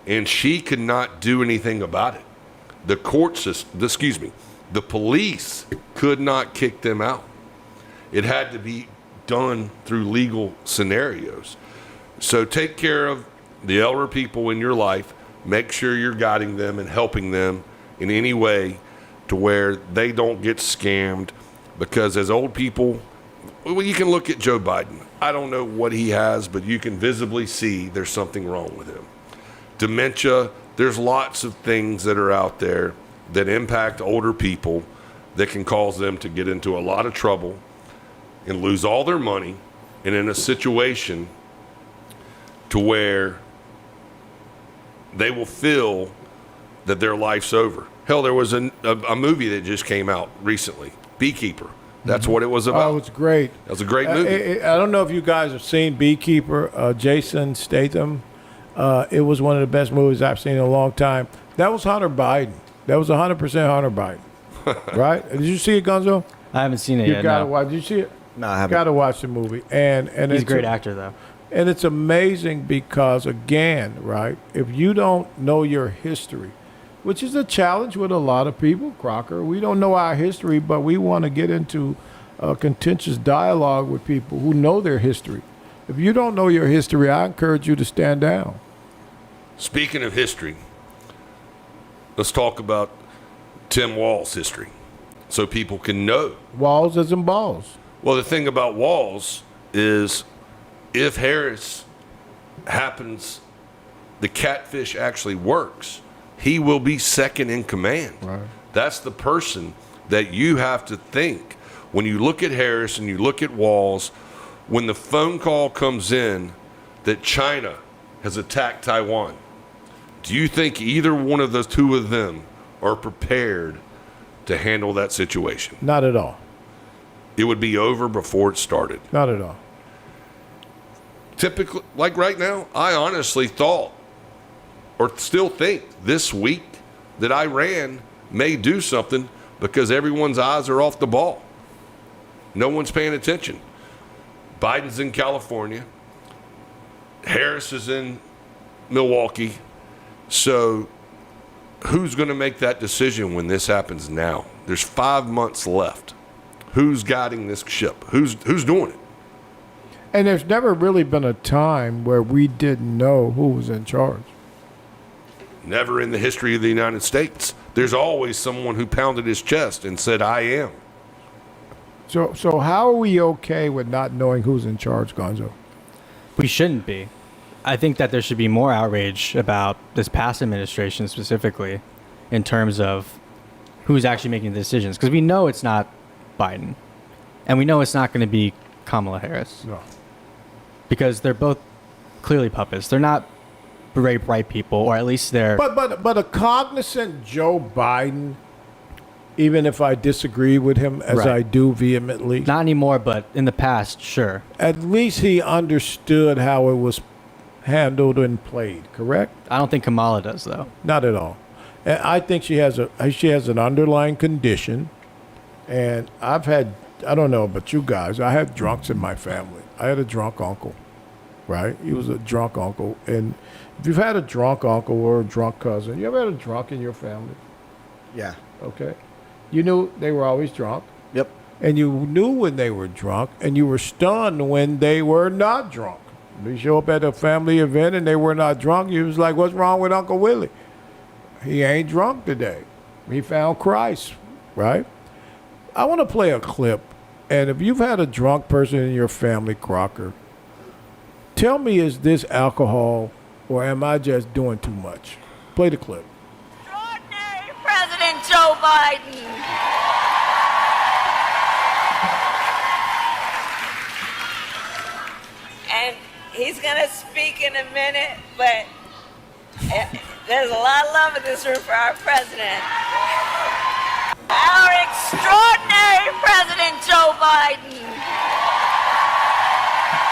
And she could not do anything about it. The the police could not kick them out. It had to be done through legal scenarios. So take care of the elder people in your life. Make sure you're guiding them and helping them in any way to where they don't get scammed. Because as old people, well, you can look at Joe Biden. I don't know what he has, but you can visibly see there's something wrong with him. Dementia, there's lots of things that are out there that impact older people that can cause them to get into a lot of trouble and lose all their money, and in a situation to where they will feel that their life's over. Hell, there was a movie that just came out recently, Beekeeper. That's what it was about. Oh, it's great. That was a great movie. I don't know if you guys have seen Beekeeper, Jason Statham. It was one of the best movies I've seen in a long time. That was Hunter Biden. That was 100% Hunter Biden. Right? Did you see it, Gonzo? I haven't seen it You yet. gotta No. watch. Did you see it? No, I haven't. Gotta watch the movie. And He's a it's great actor, though. And it's amazing because, again, right, if you don't know your history, which is a challenge with a lot of people, Crocker, we don't know our history, but we want to get into a contentious dialogue with people who know their history. If you don't know your history, I encourage you to stand down. Speaking of history, let's talk about Tim Walz's history so people can know. Walls as in balls. Well, the thing about Walz is if Harris happens, the catfish actually works, he will be second in command. Right. That's the person that you have to think. When you look at Harris and you look at Walz, when the phone call comes in that China has attacked Taiwan, do you think either one of those two of them are prepared to handle that situation? Not at all. It would be over before it started. Not at all. Typically, like right now, I honestly thought, or still think this week, that Iran may do something because everyone's eyes are off the ball. No one's paying attention. Biden's in California. Harris is in Milwaukee. So who's going to make that decision when this happens now? There's 5 months left. Who's guiding this ship? Who's doing it? And there's never really been a time where we didn't know who was in charge. Never in the history of the United States. There's always someone who pounded his chest and said, I am. So how are we okay with not knowing who's in charge, Gonzo? We shouldn't be. I think that there should be more outrage about this past administration specifically in terms of who's actually making the decisions. Because we know it's not Biden. And we know it's not going to be Kamala Harris. No. Because they're both clearly puppets. They're not very bright people, or at least they're... But a cognizant Joe Biden, even if I disagree with him as Right. I do vehemently, Not anymore, but in the past, sure. at least he understood how it was handled and played, correct? I don't think Kamala does, though. Not at all. And I think she has an underlying condition, and I've had, I don't know about you guys, I had drunks in my family. I had a drunk uncle, right? He was a drunk uncle, and if you've had a drunk uncle or a drunk cousin, you ever had a drunk in your family? Yeah. Okay. You knew they were always drunk, Yep. and you knew when they were drunk, and you were stunned when they were not drunk. You show up at a family event and they were not drunk, you was like, what's wrong with Uncle Willie? He ain't drunk today. He found Christ, right? I want to play a clip, and if you've had a drunk person in your family, Crocker, tell me, is this alcohol or am I just doing too much? Play the clip. Extraordinary President Joe Biden. And he's going to speak in a minute, but there's a lot of love in this room for our president. Our extraordinary President Joe Biden.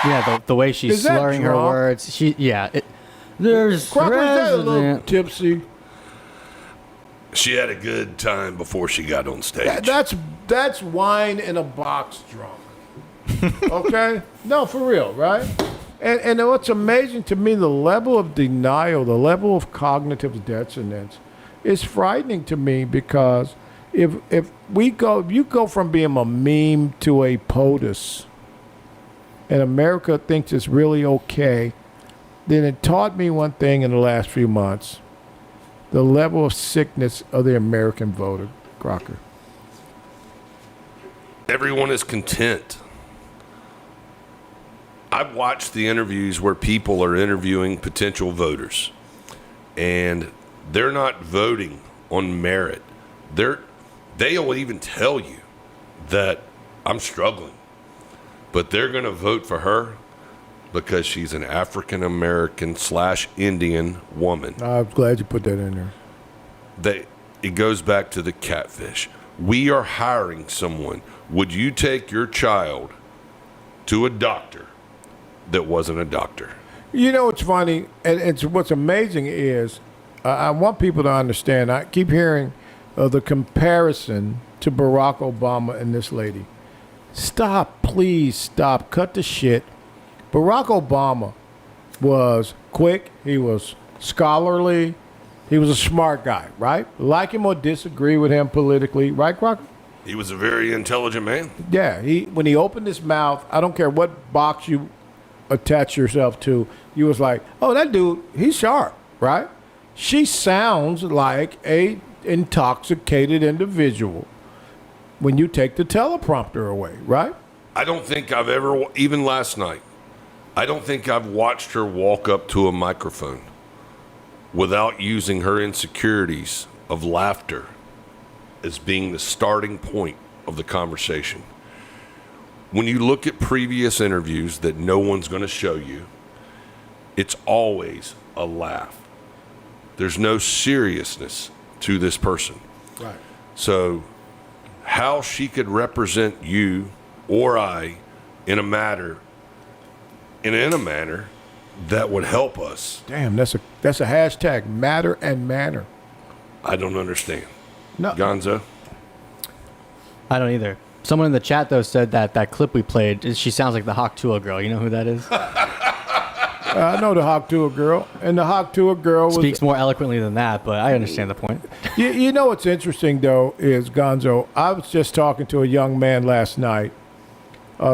Yeah, the way she's Is that slurring her drunk? words. There's Crocker, is that a little president. tipsy? She had a good time before she got on stage. That's wine in a box drunk. Okay? No, for real, right? And what's amazing to me, the level of denial, the level of cognitive dissonance is frightening to me, because if you go from being a meme to a POTUS, and America thinks it's really okay, then it taught me one thing in the last few months: the level of sickness of the American voter, Crocker. Everyone is content. I've watched the interviews where people are interviewing potential voters, and they're not voting on merit. They'll even tell you that I'm struggling, but they're going to vote for her because she's an African American / Indian woman. I'm glad you put that in there. It goes back to the catfish. We are hiring someone. Would you take your child to a doctor that wasn't a doctor? You know what's funny, and what's amazing is, I want people to understand. I keep hearing the comparison to Barack Obama and this lady. Stop, please stop. Cut the shit. Barack Obama was quick. He was scholarly. He was a smart guy, right? Like him or disagree with him politically, right, Crocker? He was a very intelligent man. Yeah. When he opened his mouth, I don't care what box you attach yourself to, you was like, oh, that dude, he's sharp, right? She sounds like a intoxicated individual when you take the teleprompter away, right? I don't think I've ever, even last night, I don't think I've watched her walk up to a microphone without using her insecurities of laughter as being the starting point of the conversation. When you look at previous interviews that no one's going to show you, it's always a laugh. There's no seriousness to this person. Right. So how she could represent you or I in a manner that would help us, Damn, that's a hashtag, matter and manner. I don't understand. No. Gonzo? I don't either. Someone in the chat though said that clip we played, she sounds like the Hawk Tuah girl. You know who that is? I know the Hawk Tuah girl, and the Hawk Tuah girl was, Speaks more eloquently than that, but I understand the point. You know what's interesting though is Gonzo. I was just talking to a young man last night.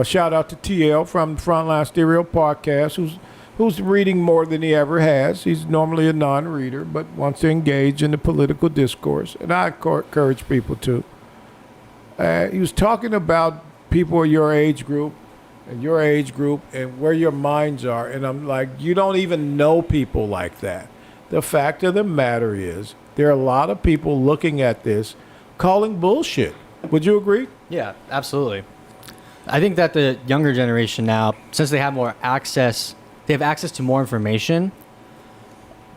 Shout out to TL from the Frontline Stereo podcast, who's reading more than he ever has. He's normally a non-reader, but wants to engage in the political discourse, and I encourage people to. He was talking about people of your age group and where your minds are, and I'm like, you don't even know people like that. The fact of the matter is, there are a lot of people looking at this, calling bullshit. Would you agree? Yeah, absolutely. I think that the younger generation now, since they have more access, they have access to more information.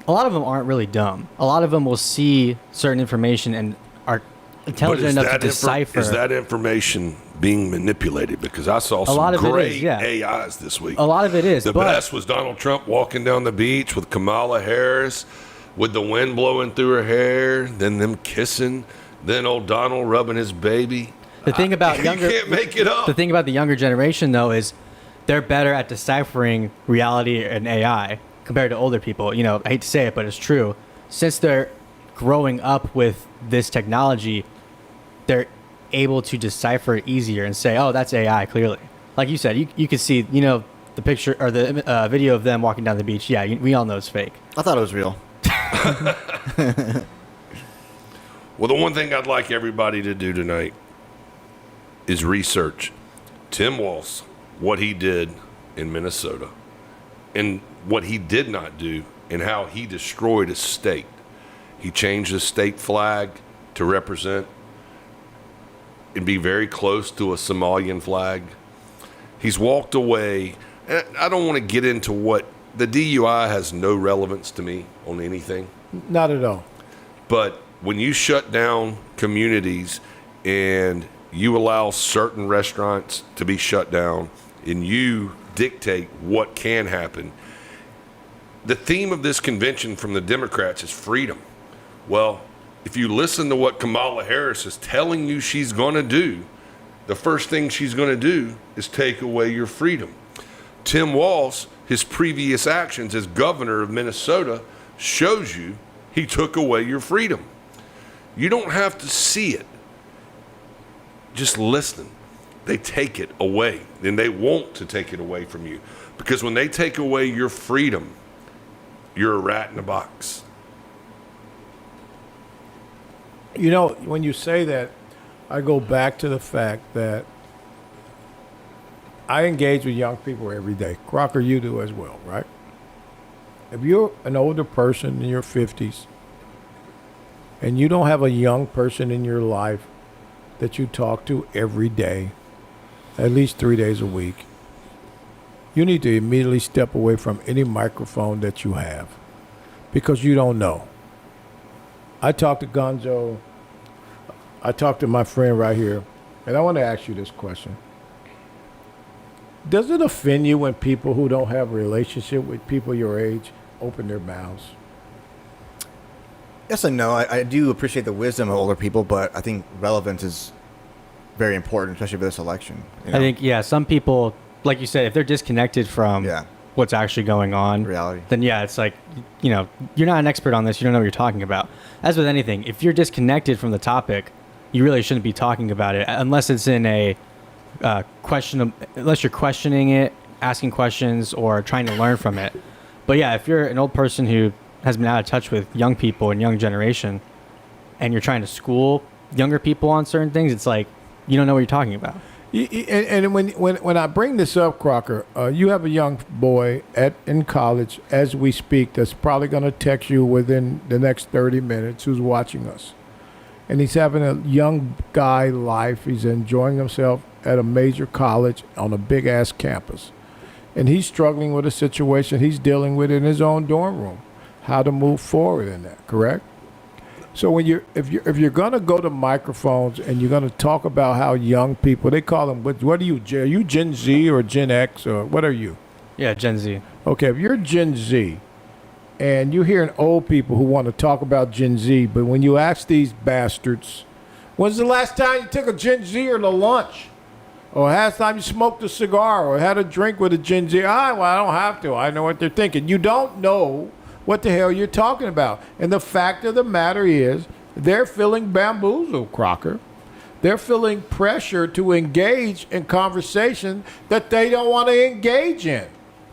A lot of them aren't really dumb. A lot of them will see certain information and are intelligent enough to decipher. Is that information being manipulated? Because I saw some great AIs this week. A lot of it is. The best was Donald Trump walking down the beach with Kamala Harris, with the wind blowing through her hair, then them kissing, then old Donald rubbing his baby. The thing about you can't make it up. The thing about the younger generation, though, is they're better at deciphering reality and AI compared to older people. You know, I hate to say it, but it's true. Since they're growing up with this technology, they're able to decipher it easier and say, oh, that's AI, clearly. Like you said, you could see, you know, the picture or the video of them walking down the beach. Yeah, we all know it's fake. I thought it was real. Well, the one thing I'd like everybody to do tonight is research Tim Walz, what he did in Minnesota, and what he did not do, and how he destroyed a state. He changed the state flag to represent and be very close to a Somalian flag. He's walked away. I don't want to get into what the DUI has no relevance to me on anything. Not at all. But when you shut down communities and you allow certain restaurants to be shut down and you dictate what can happen, the theme of this convention from the Democrats is freedom. Well, if you listen to what Kamala Harris is telling you she's going to do, the first thing she's going to do is take away your freedom. Tim Walz, his previous actions as governor of Minnesota, shows you he took away your freedom. You don't have to see it. Just listen. They take it away, and they want to take it away from you. Because when they take away your freedom, you're a rat in a box. You know, when you say that, I go back to the fact that I engage with young people every day. Crocker, you do as well, right? If you're an older person in your 50s and you don't have a young person in your life that you talk to every day, at least 3 days a week, you need to immediately step away from any microphone that you have because you don't know. I talked to Gonzo. I talked to my friend right here, and I want to ask you this question. Does it offend you when people who don't have a relationship with people your age open their mouths? Yes and no. I do appreciate the wisdom of older people, but I think relevance is very important, especially for this election. You know? I think, yeah, some people, like you said, if they're disconnected from what's actually going on, reality, then yeah, it's like, you know, you're not an expert on this. You don't know what you're talking about. As with anything, if you're disconnected from the topic, you really shouldn't be talking about it unless it's in a question, unless you're questioning it, asking questions, or trying to learn from it. But yeah, if you're an old person who has been out of touch with young people and young generation, and you're trying to school younger people on certain things, it's like you don't know what you're talking about. And when I bring this up, Crocker, you have a young boy in college as we speak that's probably going to text you within the next 30 minutes who's watching us. And he's having a young guy life. He's enjoying himself at a major college on a big-ass campus. And he's struggling with a situation he's dealing with in his own dorm room, how to move forward in that, correct? So when if you're going to go to microphones and you're going to talk about how young people, they call them, what are you Gen Z or Gen X or what are you? Yeah, Gen Z. Okay, if you're Gen Z and you're hearing old people who want to talk about Gen Z, but when you ask these bastards When's the last time you took a Gen Zer to lunch? Or last time you smoked a cigar or had a drink with a Gen Zer? Well, I don't have to. I know what they're thinking. You don't know what the hell you're talking about. And the fact of the matter is, they're feeling bamboozled, Crocker. They're feeling pressure to engage in conversation that they don't want to engage in.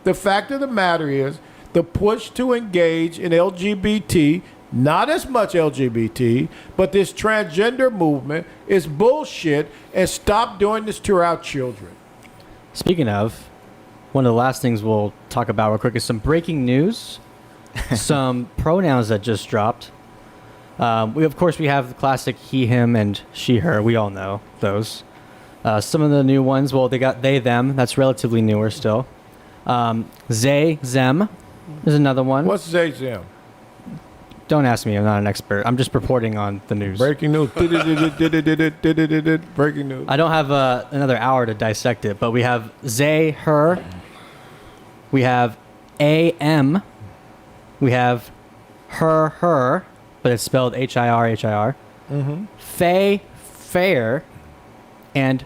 The fact of the matter is, the push to engage in LGBT, not as much LGBT, but this transgender movement is bullshit, and stop doing this to our children. Speaking of, one of the last things we'll talk about real quick is some breaking news, some pronouns that just dropped. We have the classic he, him, and she, her. We all know those. Some of the new ones, well, they got they, them. That's relatively newer still. They, them is another one. What's they, them? Don't ask me. I'm not an expert. I'm just reporting on the news. Breaking news. Breaking news. I don't have another hour to dissect it, but we have they, her. We have am. We have her, but it's spelled HIR. Mm-hmm. Faye, fair, and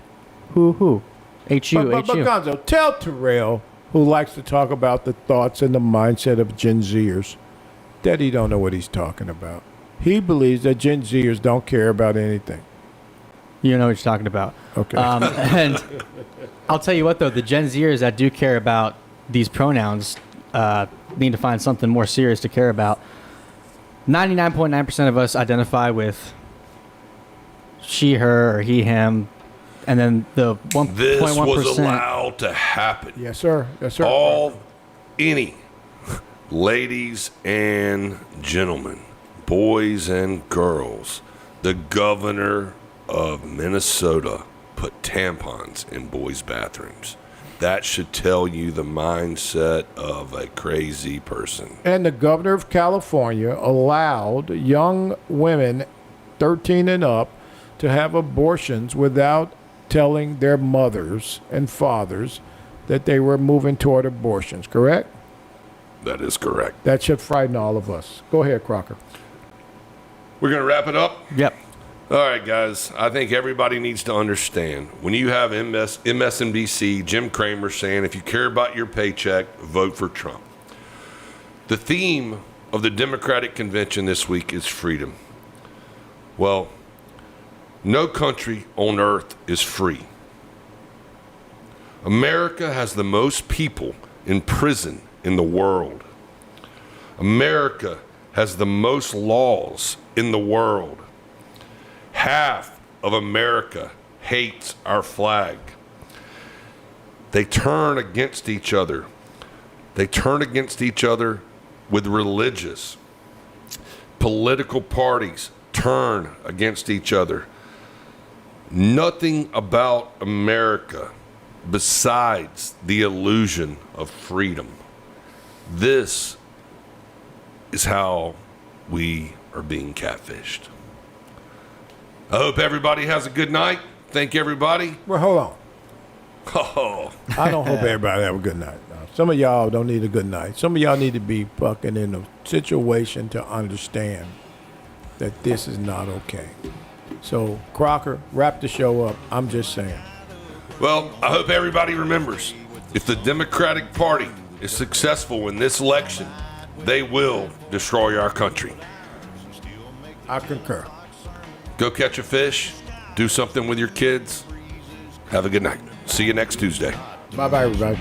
who. HU. But Gonzo, tell Terrell, who likes to talk about the thoughts and the mindset of Gen Zers, that he don't know what he's talking about. He believes that Gen Zers don't care about anything. You know what you're talking about. Okay. And I'll tell you what, though, the Gen Zers that do care about these pronouns need to find something more serious to care about. 99.9% of us identify with she, her, or he, him, and then the 1.1%. This was allowed to happen. Yes, sir. Yes, sir. Any ladies and gentlemen, boys and girls, the governor of Minnesota put tampons in boys' bathrooms. That should tell you the mindset of a crazy person. And the governor of California allowed young women 13 and up to have abortions without telling their mothers and fathers that they were moving toward abortions, correct? That is correct. That should frighten all of us. Go ahead, Crocker. We're going to wrap it up? Yep. All right, guys. I think everybody needs to understand. When you have MSNBC, Jim Cramer saying, if you care about your paycheck, vote for Trump. The theme of the Democratic Convention this week is freedom. Well, no country on earth is free. America has the most people in prison in the world. America has the most laws in the world. Half of America hates our flag. They turn against each other. They turn against each other with religious. Political parties turn against each other. Nothing about America besides the illusion of freedom. This is how we are being catfished. I hope everybody has a good night. Thank everybody. Well, hold on. Oh, I don't hope everybody have a good night. Some of y'all don't need a good night. Some of y'all need to be fucking in a situation to understand that this is not okay. So, Crocker, wrap the show up. I'm just saying. well, I hope everybody remembers, if the Democratic Party is successful in this election, they will destroy our country. I concur. Go catch a fish. Do something with your kids. Have a good night. See you next Tuesday. Bye-bye, everybody.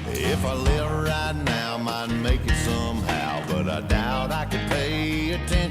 If I live right now, might make it somehow, but I doubt I could pay attention